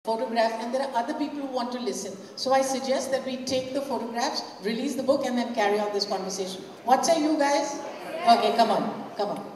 photograph, and there are other people who want to listen. So I suggest that we take the photographs, release the book, and then carry on this conversation. What say you guys? Okay, come on, come on.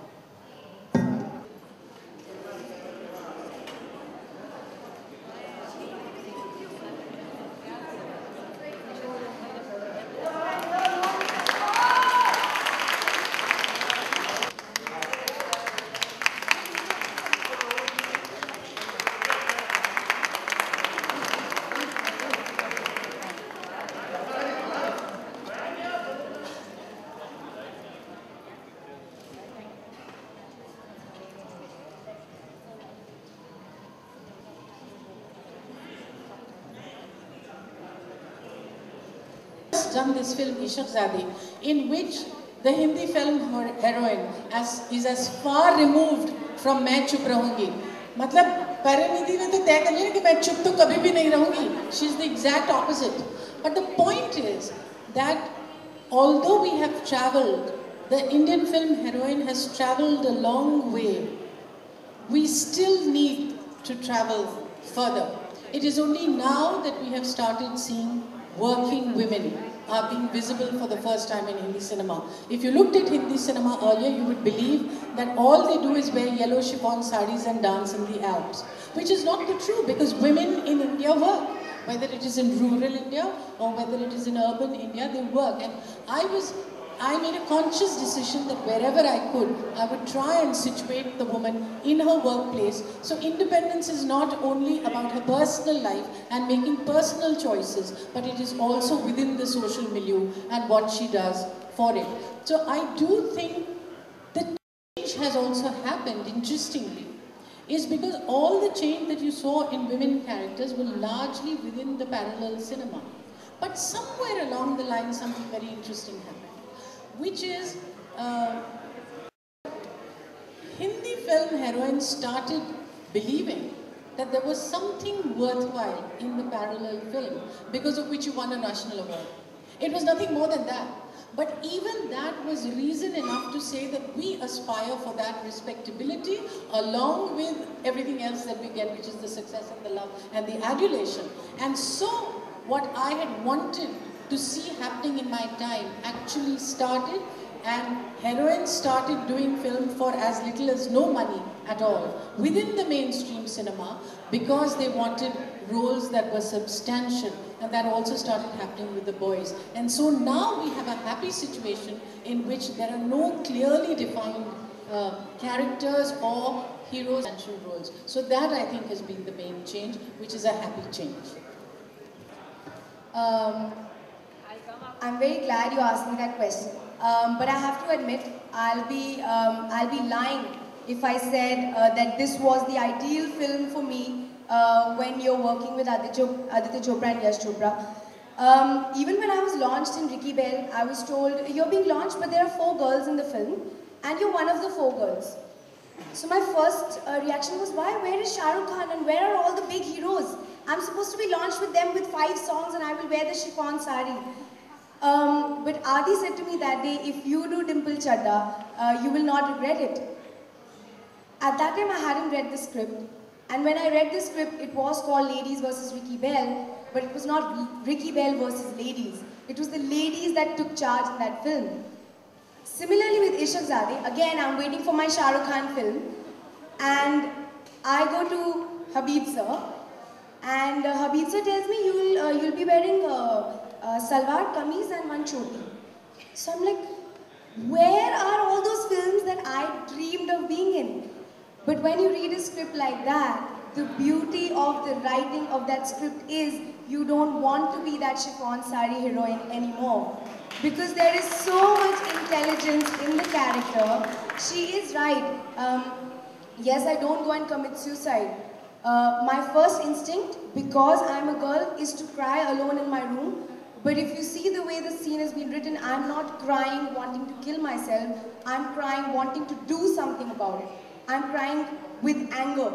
Done this film Ishaq-Zade, in which the Hindi film heroine is as far removed from मैं चुप रहूँगी. मतलब परिणीति ने तो तय कर लिया कि मैं चुप तो कभी भी नहीं रहूँगी. She's the exact opposite. But the point is that although we have travelled, the Indian film heroine has travelled a long way. We still need to travel further. It is only now that we have started seeing working women are being visible for the first time in Hindi cinema. If you looked at Hindi cinema earlier, you would believe that all they do is wear yellow chiffon sarees and dance in the Alps, which is not the true, because women in India work. Whether it is in rural India or whether it is in urban India, they work. And I made a conscious decision that wherever I could, I would try and situate the woman in her workplace. So independence is not only about her personal life and making personal choices, but it is also within the social milieu and what she does for it. So I do think the change has also happened, interestingly, is because all the change that you saw in women characters were largely within the parallel cinema. But somewhere along the line, something very interesting happened, which is Hindi film heroines started believing that there was something worthwhile in the parallel film, because of which you won a national award. It was nothing more than that. But even that was reason enough to say that we aspire for that respectability along with everything else that we get, which is the success and the love and the adulation. And so what I had wanted to see happening in my time actually started, and heroines started doing film for as little as no money at all within the mainstream cinema, because they wanted roles that were substantial, and that also started happening with the boys. And so now we have a happy situation in which there are no clearly defined characters or heroes and roles. So that, I think, has been the main change, which is a happy change. I'm very glad you asked me that question. But I have to admit, I'll be lying if I said that this was the ideal film for me when you're working with Aditya Chopra and Yash Chopra. Even when I was launched in Ricky Bell, I was told, you're being launched, but there are 4 girls in the film, and you're one of the 4 girls. So my first reaction was, why? Where is Shah Rukh Khan and where are all the big heroes? I'm supposed to be launched with them with 5 songs and I will wear the chiffon sari. But Adi said to me that day, if you do Dimple Chadda, you will not regret it. At that time I hadn't read the script, and when I read the script, it was called Ladies versus Ricky Bell, but it was not Ricky Bell versus ladies. It was the ladies that took charge in that film. Similarly with Ishaq-Zade, again I'm waiting for my Shah Rukh Khan film, and I go to Habib sir, and Habib sir tells me you'll be wearing salwar kameez and 1 choti. So I'm like, where are all those films that I dreamed of being in? But when you read a script like that, the beauty of the writing of that script is you don't want to be that chiffon sari heroine anymore, because there is so much intelligence in the character. She is right. Yes, I don't go and commit suicide. My first instinct, because I'm a girl, is to cry alone in my room. But if you see the way the scene has been written, I'm not crying wanting to kill myself. I'm crying wanting to do something about it. I'm crying with anger,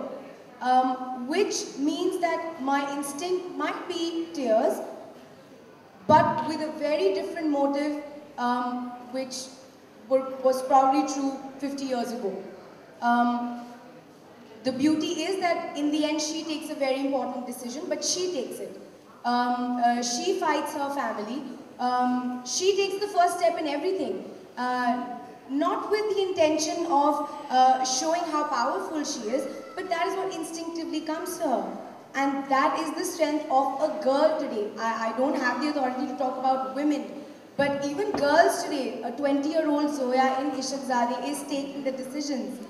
which means that my instinct might be tears, but with a very different motive, which was probably true 50 years ago. The beauty is that in the end she takes a very important decision, but she takes it. She fights her family. She takes the first step in everything. Not with the intention of showing how powerful she is, but that is what instinctively comes to her. And that is the strength of a girl today. I don't have the authority to talk about women, but even girls today, a 20-year-old Zoya in Ishaqzade is taking the decisions.